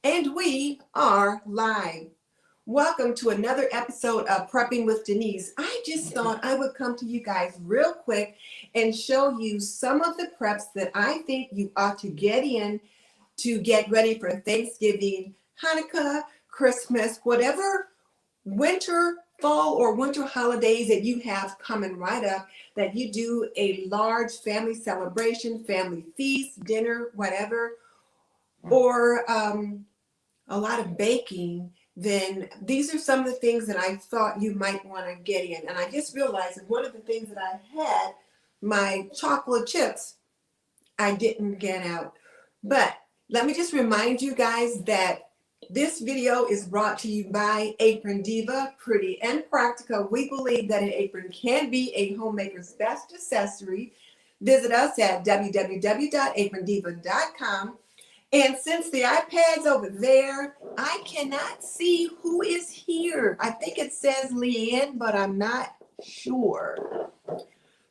And we are live. Welcome to another episode of Prepping with Denise. I just thought I would come to you guys real quick and show you some of the preps that I think you ought to get in to get ready for Thanksgiving, Hanukkah, Christmas, whatever winter, fall, or winter holidays that you have coming right up, that you do a large family celebration, family feast, dinner, whatever, or a lot of baking, then these are some of the things that I thought you might want to get in. And I just realized that one of the things that I had, my chocolate chips, I didn't get out. But let me just remind you guys that this video is brought to you by Apron Diva, Pretty and Practical. We believe that an apron can be a homemaker's best accessory. Visit us at www.aprondiva.com. And since the iPad's over there, I cannot see who is here. I think it says Leanne, but I'm not sure.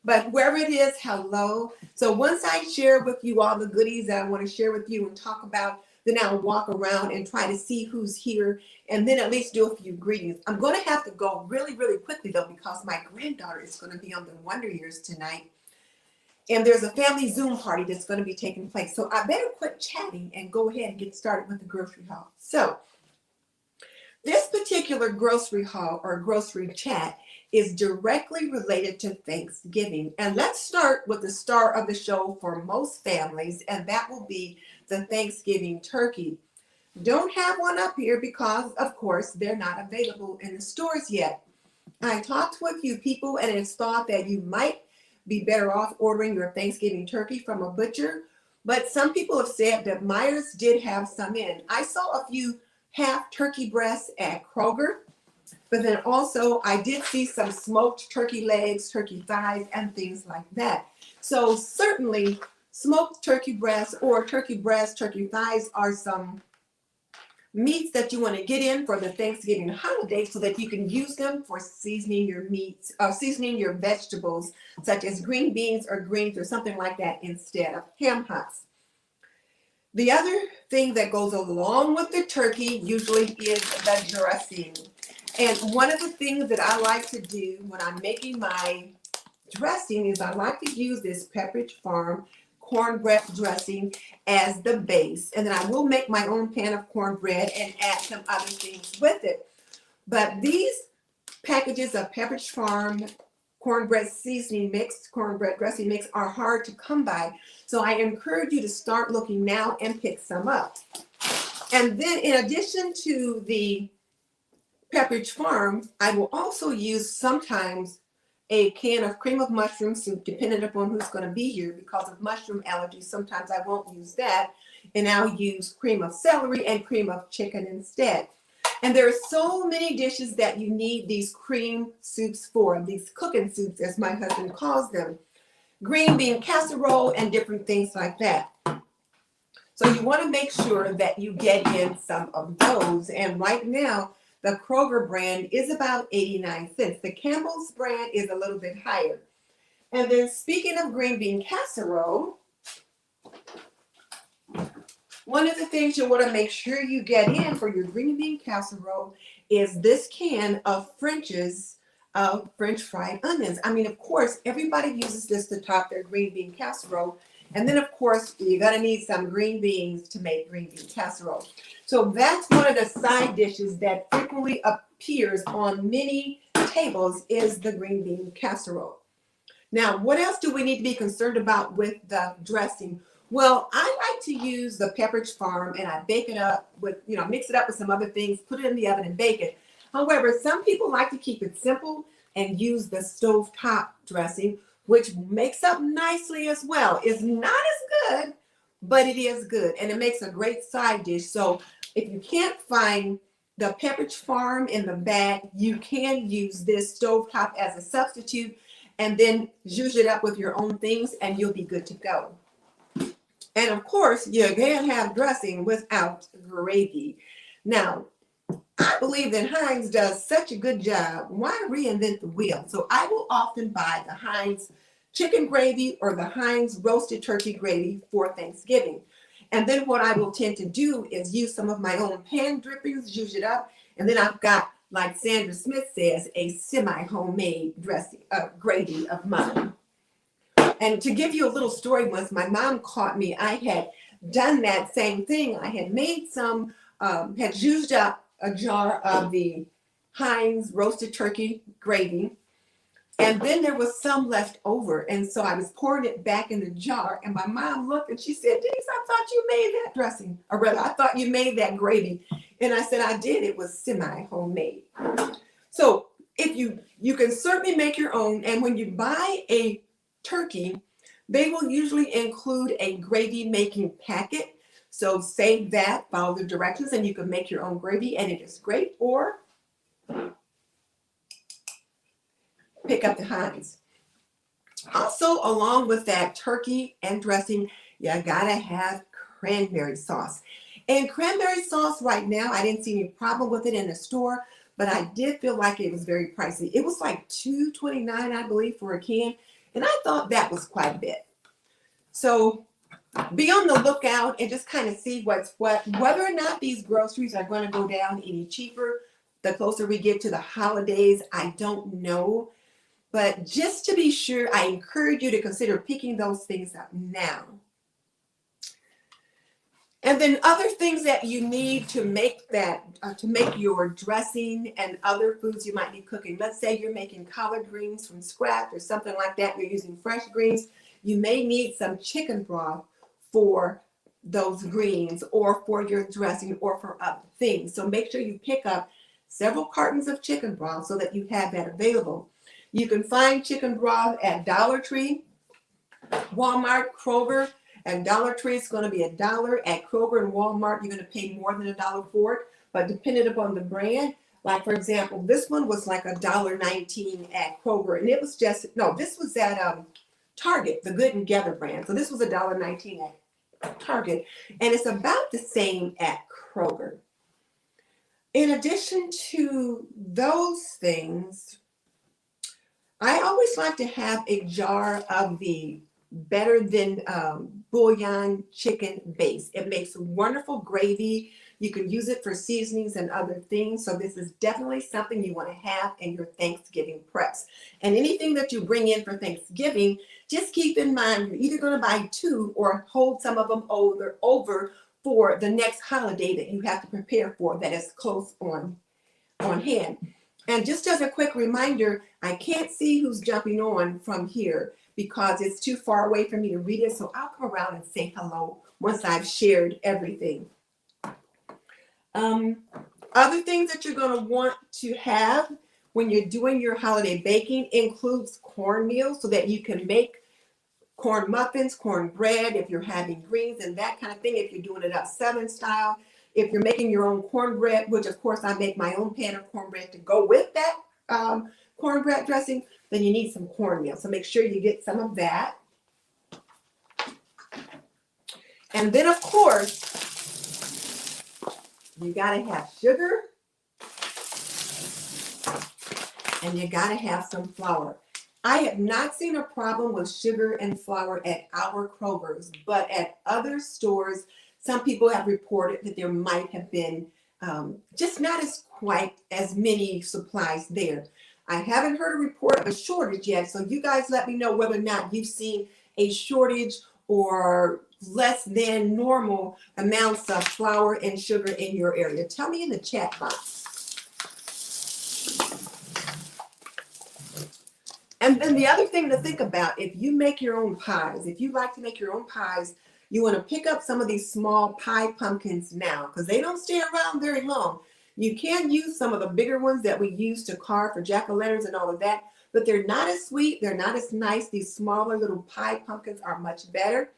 But wherever it is, hello. So once I share with you all the goodies that I want to share with you and talk about, then I'll walk around and try to see who's here and then at least do a few greetings. I'm going to have to go really, really quickly, though, because my granddaughter is going to be on the Wonder Years tonight. And there's a family Zoom party that's going to be taking place. So I better quit chatting and go ahead and get started with the grocery haul. So this particular grocery haul or grocery chat is directly related to Thanksgiving. And let's start with the star of the show for most families, and that will be the Thanksgiving turkey. Don't have one up here because, of course, they're not available in the stores yet. I talked to a few people and it's thought that you might be better off ordering your Thanksgiving turkey from a butcher. But some people have said that Myers did have some in. I saw a few half turkey breasts at Kroger, but then also I did see some smoked turkey legs, turkey thighs, and things like that. So certainly smoked turkey breasts or turkey breasts, turkey thighs are some meats that you want to get in for the Thanksgiving holiday so that you can use them for seasoning your meats or seasoning your vegetables, such as green beans or greens or something like that instead of ham hocks. The other thing that goes along with the turkey usually is the dressing. And one of the things that I like to do when I'm making my dressing is I like to use this Pepperidge Farm cornbread dressing as the base, and then I will make my own pan of cornbread and add some other things with it. But these packages of Pepperidge Farm cornbread seasoning mix, cornbread dressing mix are hard to come by, so I encourage you to start looking now and pick some up. And then in addition to the Pepperidge Farm, I will also use sometimes a can of cream of mushroom soup, depending upon who's going to be here. Because of mushroom allergies, sometimes I won't use that, and I'll use cream of celery and cream of chicken instead. And there are so many dishes that you need these cream soups for, these cooking soups, as my husband calls them. Green bean casserole and different things like that. So you want to make sure that you get in some of those. And right now, the Kroger brand is about 89 cents. The Campbell's brand is a little bit higher. And then speaking of green bean casserole, one of the things you want to make sure you get in for your green bean casserole is this can of French's French fried onions. I mean, of course, everybody uses this to top their green bean casserole. And then, of course, you're going to need some green beans to make green bean casserole. So that's one of the side dishes that frequently appears on many tables is the green bean casserole. Now, what else do we need to be concerned about with the dressing? Well, I like to use the Pepperidge Farm and I bake it up with, mix it up with some other things, put it in the oven and bake it. However, some people like to keep it simple and use the stovetop dressing, which makes up nicely as well. It's not as good, but it is good, and it makes a great side dish. So if you can't find the Pepperidge Farm in the bag, you can use this stovetop as a substitute, and then zhuzh it up with your own things, and you'll be good to go. And of course, you can't have dressing without gravy. Now, I believe that Heinz does such a good job. Why reinvent the wheel? So I will often buy the Heinz chicken gravy or the Heinz roasted turkey gravy for Thanksgiving. And then what I will tend to do is use some of my own pan drippings, juice it up, and then I've got, like Sandra Smith says, a semi-homemade dressing, gravy of mine. And to give you a little story, once my mom caught me, I had done that same thing. I had made some, had used up a jar of the Heinz roasted turkey gravy. And then there was some left over. And so I was pouring it back in the jar. And my mom looked and she said, Denise, I thought you made that dressing. Or rather, I thought you made that gravy. And I said, I did. It was semi-homemade. So if you can certainly make your own. And when you buy a turkey, they will usually include a gravy making packet. So save that, follow the directions, and you can make your own gravy. And it is great. Or pick up the Heinz. Also, along with that turkey and dressing, you gotta have cranberry sauce. And cranberry sauce right now, I didn't see any problem with it in the store, but I did feel like it was very pricey. It was like $2.29, I believe, for a can, and I thought that was quite a bit. So be on the lookout and just kind of see what's what. Whether or not these groceries are going to go down any cheaper the closer we get to the holidays, I don't know. But just to be sure, I encourage you to consider picking those things up now. And then other things that you need to make that, to make your dressing and other foods you might be cooking. Let's say you're making collard greens from scratch or something like that. You're using fresh greens. You may need some chicken broth for those greens or for your dressing or for other things. So make sure you pick up several cartons of chicken broth so that you have that available. You can find chicken broth at Dollar Tree, Walmart, Kroger. At Dollar Tree, it's going to be $1. At Kroger and Walmart, you're going to pay more than $1 for it. But depending upon the brand, like for example, this one was like $1.19 at Kroger, and it was just this was at Target, the Good and Gather brand. So this was $1.19 at Target, and it's about the same at Kroger. In addition to those things, I always like to have a jar of the Better Than bouillon chicken base. It makes wonderful gravy. You can use it for seasonings and other things. So this is definitely something you want to have in your Thanksgiving preps. And anything that you bring in for Thanksgiving, just keep in mind you're either going to buy two or hold some of them over for the next holiday that you have to prepare for that is close on hand. And just as a quick reminder, I can't see who's jumping on from here because it's too far away for me to read it. So I'll come around and say hello once I've shared everything. Other things that you're going to want to have when you're doing your holiday baking includes cornmeal so that you can make corn muffins, cornbread, if you're having greens and that kind of thing, if you're doing it up Southern style. If you're making your own cornbread, which of course I make my own pan of cornbread to go with that cornbread dressing, then you need some cornmeal. So make sure you get some of that. And then of course, you gotta have sugar and you gotta have some flour. I have not seen a problem with sugar and flour at our Kroger's, but at other stores, some people have reported that there might have been just not quite as many supplies there. I haven't heard a report of a shortage yet, so you guys let me know whether or not you've seen a shortage or less than normal amounts of flour and sugar in your area. Tell me in the chat box. And then the other thing to think about, if you make your own pies, if you like to make your own pies, you want to pick up some of these small pie pumpkins now because they don't stay around very long. You can use some of the bigger ones that we use to carve for jack-o'-lanterns and all of that, but they're not as sweet. They're not as nice. These smaller little pie pumpkins are much better.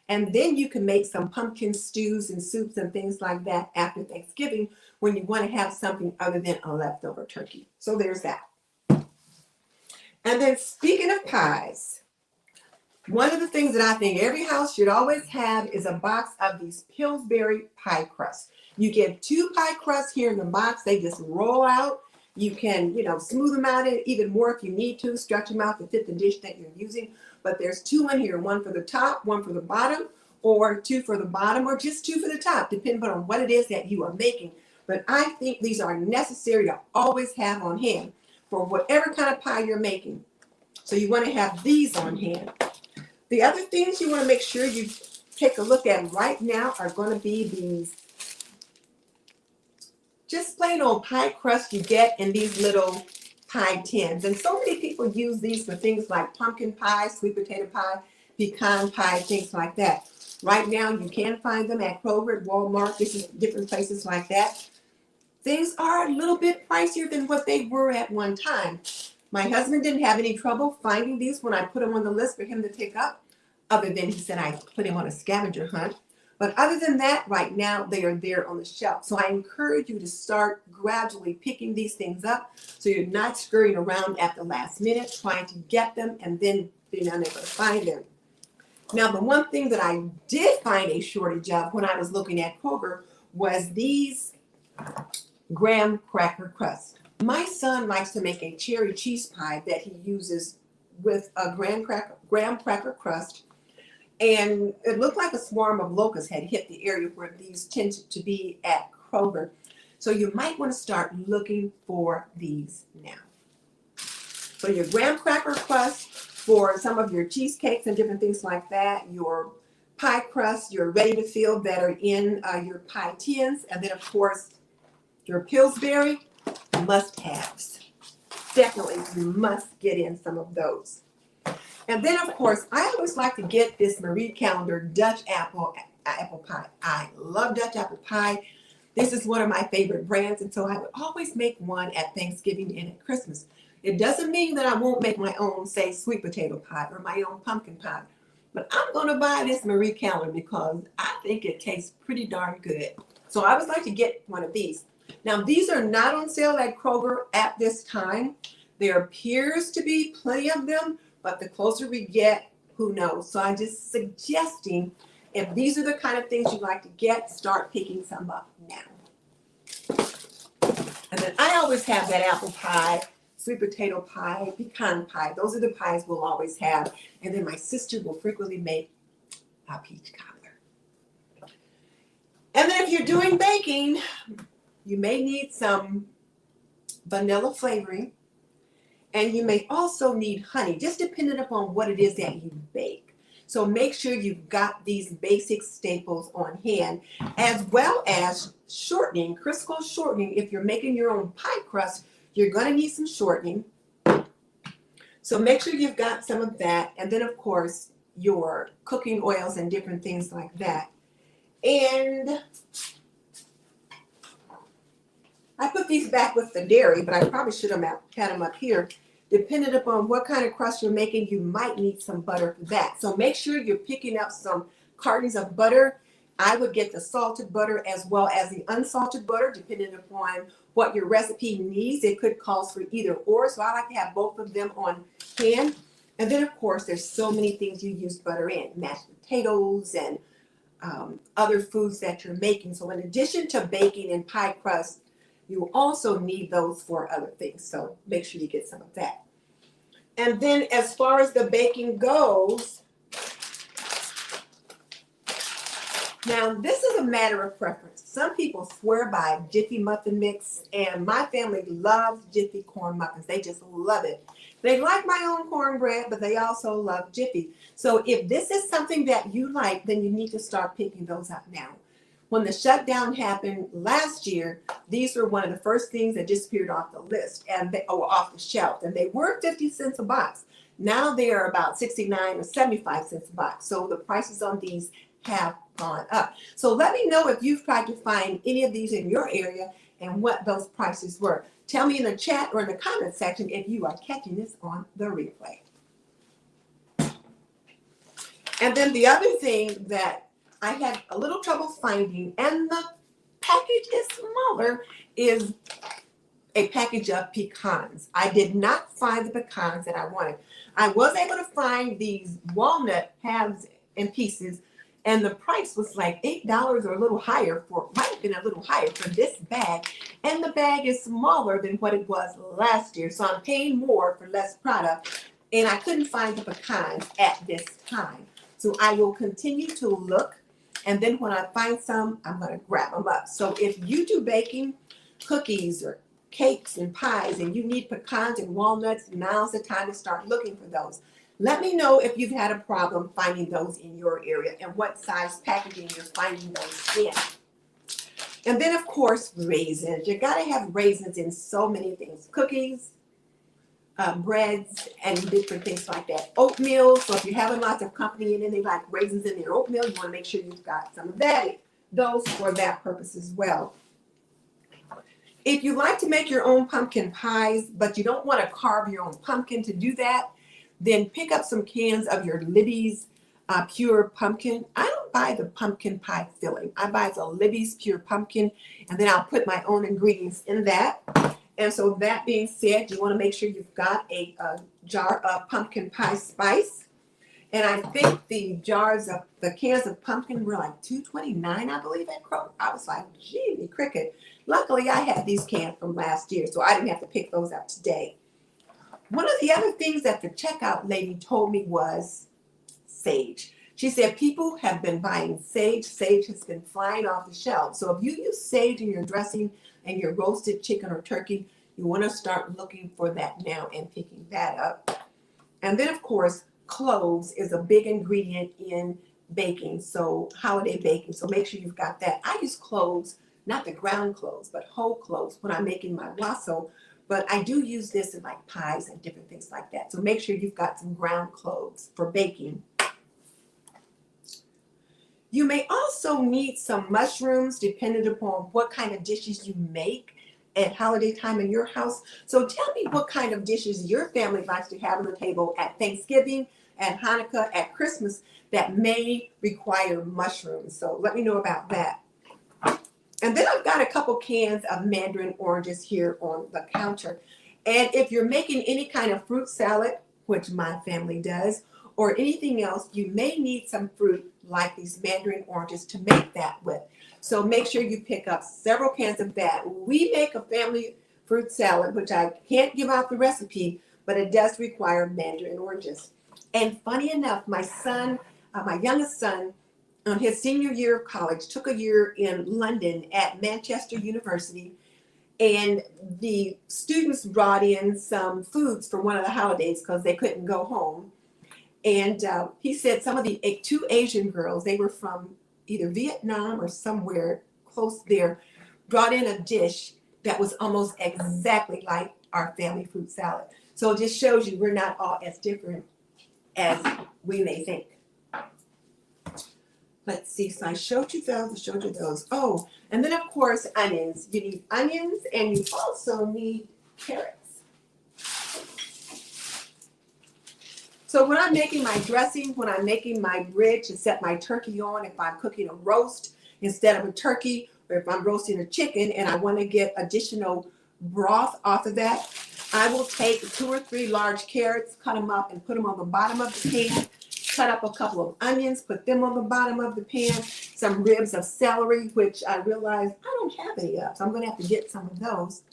And then you can make some pumpkin stews and soups and things like that after Thanksgiving when you want to have something other than a leftover turkey. So there's that. And then speaking of pies, one of the things that I think every house should always have is a box of these Pillsbury pie crusts. You get 2 pie crusts here in the box. They just roll out. You can, smooth them out even more if you need to, stretch them out to fit the dish that you're using. But there's 2 in here, one for the top, one for the bottom, or 2 for the bottom, or just 2 for the top, depending on what it is that you are making. But I think these are necessary to always have on hand for whatever kind of pie you're making. So you want to have these on hand. The other things you want to make sure you take a look at right now are going to be these just plain old pie crust you get in these little pie tins. And so many people use these for things like pumpkin pie, sweet potato pie, pecan pie, things like that. Right now you can find them at Kroger, Walmart, different places like that. Things are a little bit pricier than what they were at one time. My husband didn't have any trouble finding these when I put them on the list for him to pick up, other than he said I put him on a scavenger hunt. But other than that, right now, they are there on the shelf. So I encourage you to start gradually picking these things up so you're not scurrying around at the last minute trying to get them and then being unable to find them. Now, the one thing that I did find a shortage of when I was looking at Kroger was these graham cracker crust. My son likes to make a cherry cheese pie that he uses with a graham cracker crust. And it looked like a swarm of locusts had hit the area where these tend to be at Kroger. So you might want to start looking for these now. So your graham cracker crust for some of your cheesecakes and different things like that, your pie crust, your ready to fill that are in your pie tins, and then of course your Pillsbury must-haves. Definitely you must get in some of those. And then, of course, I always like to get this Marie Callender Dutch apple pie. I love Dutch apple pie. This is one of my favorite brands, and so I would always make one at Thanksgiving and at Christmas. It doesn't mean that I won't make my own, say, sweet potato pie or my own pumpkin pie. But I'm going to buy this Marie Callender because I think it tastes pretty darn good. So I always like to get one of these. Now, these are not on sale at Kroger at this time. There appears to be plenty of them, but the closer we get, who knows? So I'm just suggesting if these are the kind of things you like to get, start picking some up now. And then I always have that apple pie, sweet potato pie, pecan pie. Those are the pies we'll always have. And then my sister will frequently make a peach cobbler. And then if you're doing baking, you may need some vanilla flavoring. And you may also need honey, just depending upon what it is that you bake. So make sure you've got these basic staples on hand, as well as shortening, Crisco shortening. If you're making your own pie crust, you're going to need some shortening. So make sure you've got some of that. And then, of course, your cooking oils and different things like that. And I put these back with the dairy, but I probably should have had them up here. Depending upon what kind of crust you're making, you might need some butter for that. So make sure you're picking up some cartons of butter. I would get the salted butter as well as the unsalted butter, depending upon what your recipe needs. It could call for either or, so I like to have both of them on hand. And then, of course, there's so many things you use butter in, mashed potatoes and other foods that you're making. So in addition to baking and pie crust, you also need those for other things. So make sure you get some of that. And then as far as the baking goes, now this is a matter of preference. Some people swear by Jiffy muffin mix, and my family loves Jiffy corn muffins. They just love it. They like my own cornbread, but they also love Jiffy. So if this is something that you like, then you need to start picking those up now. When the shutdown happened last year, these were one of the first things that disappeared off the list and off the shelf. And they were 50 cents a box. Now they are about 69 or 75 cents a box. So the prices on these have gone up. So let me know if you've tried to find any of these in your area and what those prices were. Tell me in the chat or in the comment section if you are catching this on the replay. And then the other thing that I had a little trouble finding, and the package is smaller, is a package of pecans. I did not find the pecans that I wanted. I was able to find these walnut halves and pieces, and the price was like $8 or a little higher might have been a little higher for this bag. And the bag is smaller than what it was last year. So I'm paying more for less product, and I couldn't find the pecans at this time. So I will continue to look, and then when I find some, I'm going to grab them up. So if you do baking, cookies or cakes and pies, and you need pecans and walnuts, now's the time to start looking for those. Let me know if you've had a problem finding those in your area and what size packaging you're finding those in. And then, of course, raisins. You got to have raisins in so many things. Cookies, breads, and different things like that. Oatmeal. So if you're having lots of company and they like raisins in their oatmeal, you want to make sure you've got some of that. Those for that purpose as well. If you like to make your own pumpkin pies, but you don't want to carve your own pumpkin to do that, then pick up some cans of your Libby's pure pumpkin. I don't buy the pumpkin pie filling. I buy the Libby's pure pumpkin, and then I'll put my own ingredients in that. And so that being said, you want to make sure you've got a jar of pumpkin pie spice. And I think the cans of pumpkin were like $2.29, I believe, at Kroger. I was like, gee, cricket. Luckily, I had these cans from last year, so I didn't have to pick those up today. One of the other things that the checkout lady told me was sage. She said people have been buying sage. Sage has been flying off the shelves. So if you use sage in your dressing and your roasted chicken or turkey, you want to start looking for that now and picking that up. And then, of course, cloves is a big ingredient in baking, so holiday baking. So make sure you've got that. I use cloves, not the ground cloves, but whole cloves when I'm making my wassail. But I do use this in like pies and different things like that. So make sure you've got some ground cloves for baking. You may also need some mushrooms depending upon what kind of dishes you make at holiday time in your house. So tell me what kind of dishes your family likes to have on the table at Thanksgiving, at Hanukkah, at Christmas that may require mushrooms. So let me know about that. And then I've got a couple cans of mandarin oranges here on the counter. And if you're making any kind of fruit salad, which my family does, or anything else, you may need some fruit like these mandarin oranges to make that with. So make sure you pick up several cans of that. We make a family fruit salad, which I can't give out the recipe, but it does require mandarin oranges. And funny enough, my son, my youngest son, on his senior year of college, took a year in London at Manchester University, and the students brought in some foods for one of the holidays because they couldn't go home. And he said some of the two Asian girls, they were from either Vietnam or somewhere close there, brought in a dish that was almost exactly like our family fruit salad. So it just shows you we're not all as different as we may think. Let's see, so I showed you those. Oh, and then of course, onions. You need onions and you also need carrots. So when I'm making my dressing, when I'm making my rib to set my turkey on, if I'm cooking a roast instead of a turkey, or if I'm roasting a chicken and I want to get additional broth off of that, I will take 2 or 3 large carrots, cut them up and put them on the bottom of the pan. Cut up a couple of onions, put them on the bottom of the pan, some ribs of celery, which I realized I don't have any of, so I'm going to have to get some of those.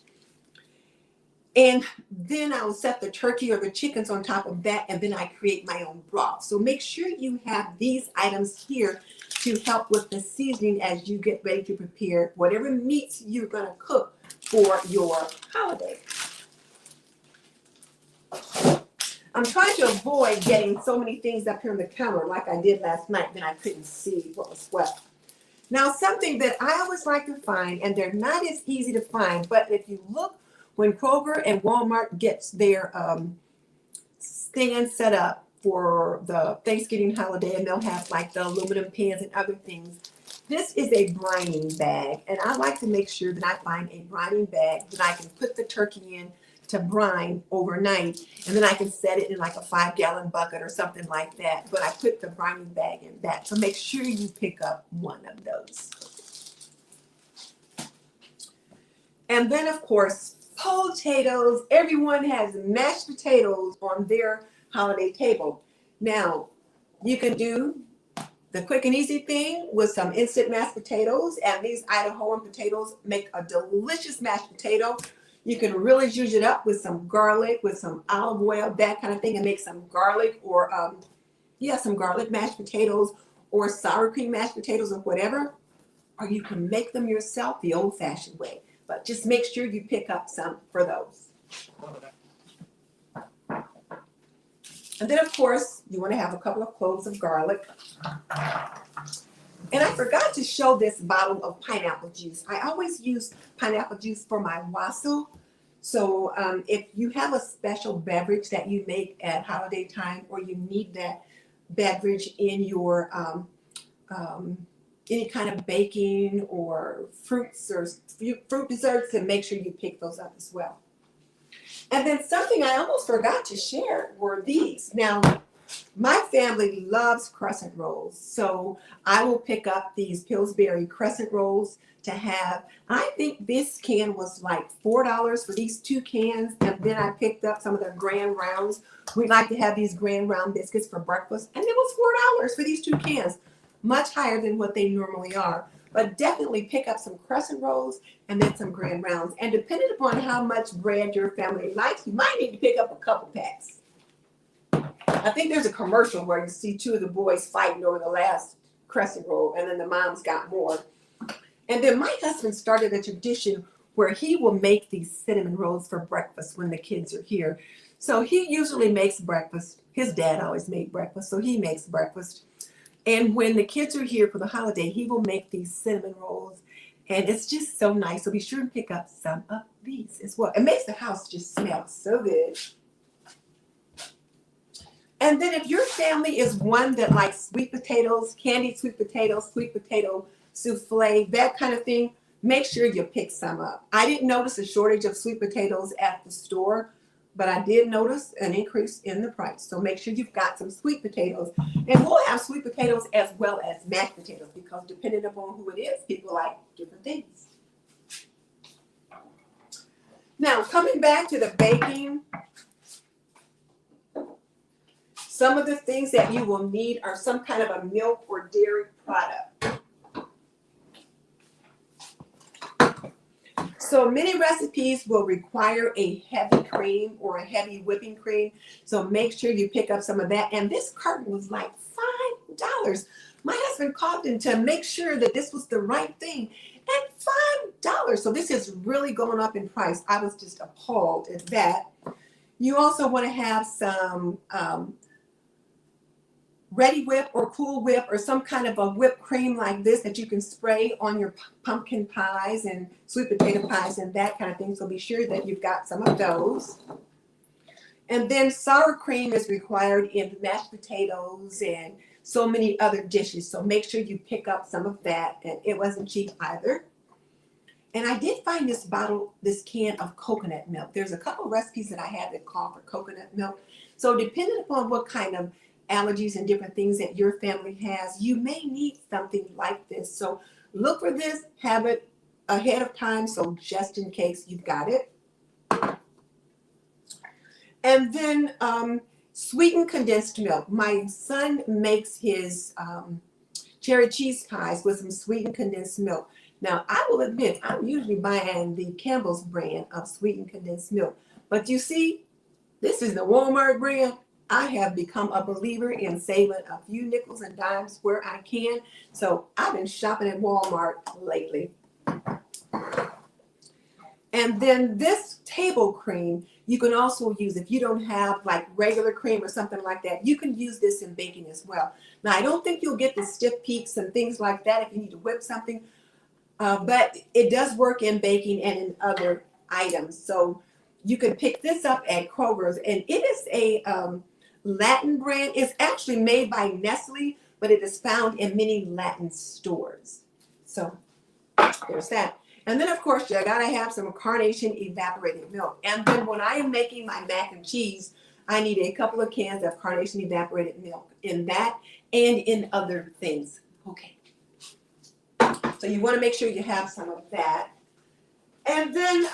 And then I will set the turkey or the chickens on top of that, and then I create my own broth. So make sure you have these items here to help with the seasoning as you get ready to prepare whatever meats you're going to cook for your holiday. I'm trying to avoid getting so many things up here on the counter like I did last night that I couldn't see what was what. Now, something that I always like to find, and they're not as easy to find, but if you look when Kroger and Walmart gets their stand set up for the Thanksgiving holiday, and they'll have like the aluminum pans and other things. This is a brining bag, and I like to make sure that I find a brining bag that I can put the turkey in to brine overnight, and then I can set it in like a 5-gallon bucket or something like that. But I put the brining bag in that. So make sure you pick up one of those. And then, of course, potatoes. Everyone has mashed potatoes on their holiday table. Now, you can do the quick and easy thing with some instant mashed potatoes, and these Idahoan potatoes make a delicious mashed potato. You can really zhuzh it up with some garlic, with some olive oil, that kind of thing, and make some garlic or you have some garlic mashed potatoes or sour cream mashed potatoes or whatever, or you can make them yourself the old-fashioned way. But just make sure you pick up some for those. And then, of course, you want to have a couple of cloves of garlic. And I forgot to show this bottle of pineapple juice. I always use pineapple juice for my wassail. So if you have a special beverage that you make at holiday time, or you need that beverage in your any kind of baking or fruits or fruit desserts, then make sure you pick those up as well. And then something I almost forgot to share were these. Now, my family loves crescent rolls, so I will pick up these Pillsbury crescent rolls to have. I think this can was like $4 for these 2 cans, and then I picked up some of their grand rounds. We like to have these grand round biscuits for breakfast, and it was $4 for these 2 cans, much higher than what they normally are. But definitely pick up some crescent rolls and then some grand rounds. And depending upon how much bread your family likes, you might need to pick up a couple packs. I think there's a commercial where you see 2 of the boys fighting over the last crescent roll, and then the mom's got more. And then my husband started a tradition where he will make these cinnamon rolls for breakfast when the kids are here. So he usually makes breakfast. His dad always made breakfast, so he makes breakfast. And when the kids are here for the holiday, he will make these cinnamon rolls. And it's just so nice. So be sure to pick up some of these as well. It makes the house just smell so good. And then if your family is one that likes sweet potatoes, candied sweet potatoes, sweet potato souffle, that kind of thing, make sure you pick some up. I didn't notice a shortage of sweet potatoes at the store, but I did notice an increase in the price. So make sure you've got some sweet potatoes. And we'll have sweet potatoes as well as mashed potatoes, because depending upon who it is, people like different things. Now, coming back to the baking, some of the things that you will need are some kind of a milk or dairy product. So many recipes will require a heavy cream or a heavy whipping cream. So make sure you pick up some of that. And this carton was like $5. My husband called in to make sure that this was the right thing at $5. So this is really going up in price. I was just appalled at that. You also want to have some Ready Whip or Cool Whip or some kind of a whipped cream like this that you can spray on your pumpkin pies and sweet potato pies and that kind of thing. So be sure that you've got some of those. And then sour cream is required in mashed potatoes and so many other dishes. So make sure you pick up some of that. And it wasn't cheap either. And I did find this can of coconut milk. There's a couple recipes that I have that call for coconut milk. So depending upon what kind of allergies and different things that your family has, you may need something like this. So look for this, have it ahead of time, so just in case you've got it. And then sweetened condensed milk. My son makes his cherry cheese pies with some sweetened condensed milk. Now, I will admit, I'm usually buying the Campbell's brand of sweetened condensed milk. But you see, this is the Walmart brand. I have become a believer in saving a few nickels and dimes where I can. So I've been shopping at Walmart lately. And then this table cream, you can also use if you don't have like regular cream or something like that. You can use this in baking as well. Now, I don't think you'll get the stiff peaks and things like that if you need to whip something. But it does work in baking and in other items. So you can pick this up at Kroger's. And it is a Latin brand. It's actually made by Nestle, but it is found in many Latin stores. So there's that. And then, of course, you gotta have some Carnation evaporated milk. And then when I am making my mac and cheese, I need a couple of cans of Carnation evaporated milk in that and in other things. Okay. So you want to make sure you have some of that. And then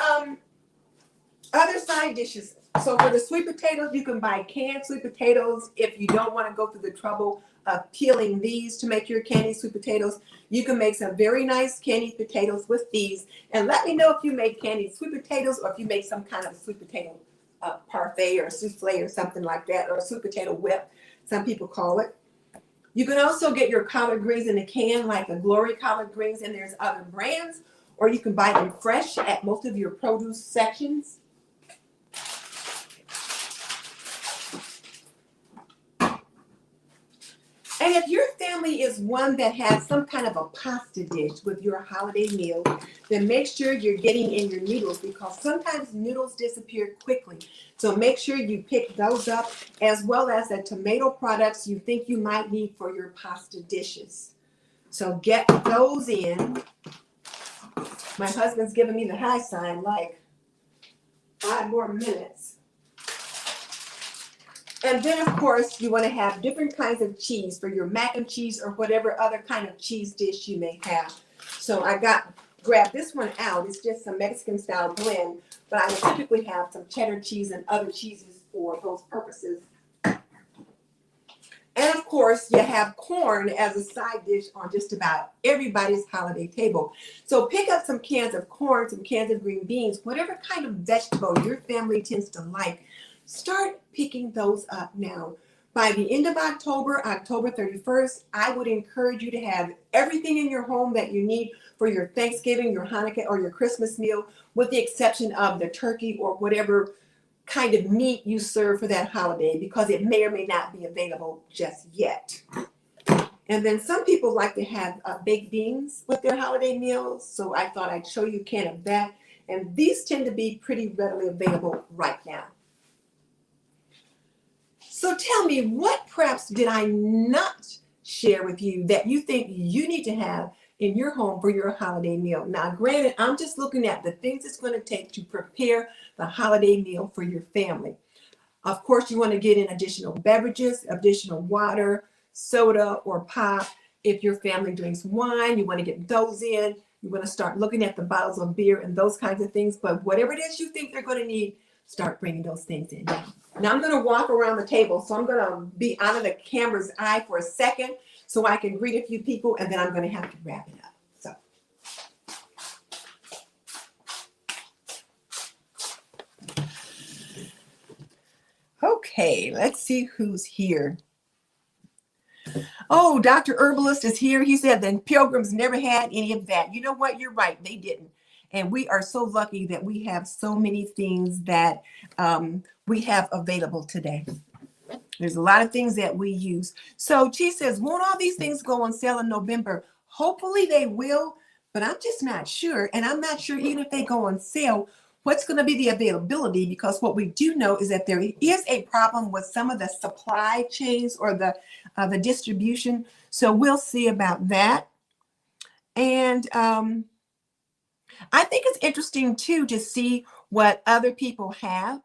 other side dishes. So for the sweet potatoes, you can buy canned sweet potatoes. If you don't want to go through the trouble of peeling these to make your candied sweet potatoes, you can make some very nice candied potatoes with these. And let me know if you make candied sweet potatoes or if you make some kind of sweet potato parfait or souffle or something like that, or a sweet potato whip. some people call it. You can also get your collard greens in a can, like the Glory collard greens, and there's other brands, or you can buy them fresh at most of your produce sections. And if your family is one that has some kind of a pasta dish with your holiday meal, then make sure you're getting in your noodles, because sometimes noodles disappear quickly. So make sure you pick those up, as well as the tomato products you think you might need for your pasta dishes. So get those in. My husband's giving me the high sign, like 5 more minutes. And then, of course, you want to have different kinds of cheese for your mac and cheese or whatever other kind of cheese dish you may have. So I grabbed this one out. It's just a Mexican style blend, but I would typically have some cheddar cheese and other cheeses for those purposes. And of course, you have corn as a side dish on just about everybody's holiday table. So pick up some cans of corn, some cans of green beans, whatever kind of vegetable your family tends to like. Start picking those up now. By the end of October, October 31st, I would encourage you to have everything in your home that you need for your Thanksgiving, your Hanukkah, or your Christmas meal, with the exception of the turkey or whatever kind of meat you serve for that holiday, because it may or may not be available just yet. And then some people like to have baked beans with their holiday meals, so I thought I'd show you a can of that. And these tend to be pretty readily available right now. So tell me, what preps did I not share with you that you think you need to have in your home for your holiday meal? Now, granted, I'm just looking at the things it's going to take to prepare the holiday meal for your family. Of course, you want to get in additional beverages, additional water, soda, or pop. If your family drinks wine, you want to get those in. You want to start looking at the bottles of beer and those kinds of things. But whatever it is you think they're going to need, start bringing those things in. Now I'm going to walk around the table, so I'm going to be out of the camera's eye for a second so I can greet a few people, and then I'm going to have to wrap it up. Okay, let's see who's here. Oh, Dr. Herbalist is here. He said the Pilgrims never had any of that. You know what? You're right. They didn't. And we are so lucky that we have so many things that we have available today. There's a lot of things that we use. So she says, won't all these things go on sale in November? Hopefully they will, but I'm just not sure. And I'm not sure even if they go on sale, what's going to be the availability, because what we do know is that there is a problem with some of the supply chains or the distribution. So we'll see about that. And I think it's interesting too to see what other people have.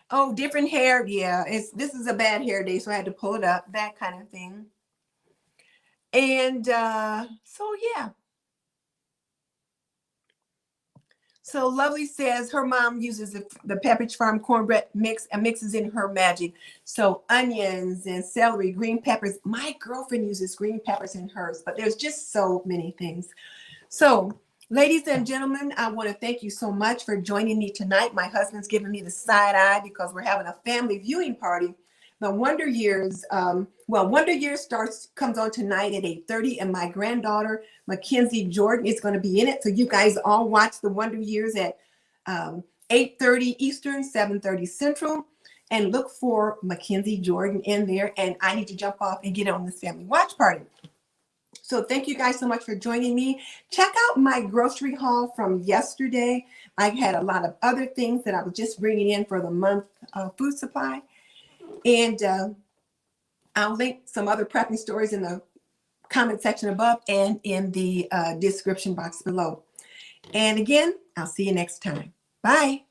Oh, different hair. Yeah, this is a bad hair day, so I had to pull it up, that kind of thing. And so yeah. So Lovely says her mom uses the Pepperidge Farm cornbread mix and mixes in her magic. So onions and celery, green peppers. My girlfriend uses green peppers in hers, but there's just so many things. So ladies and gentlemen, I want to thank you so much for joining me tonight. My husband's giving me the side eye because we're having a family viewing party. The Wonder Years, Wonder Years comes on tonight at 8:30, and my granddaughter, Mackenzie Jordan, is going to be in it. So you guys all watch the Wonder Years at 8:30 Eastern, 7:30 Central, and look for Mackenzie Jordan in there. And I need to jump off and get on this family watch party. So thank you guys so much for joining me. Check out my grocery haul from yesterday. I had a lot of other things that I was just bringing in for the month food supply. And I'll link some other prepping stories in the comment section above and in the description box below. And again, I'll see you next time. Bye.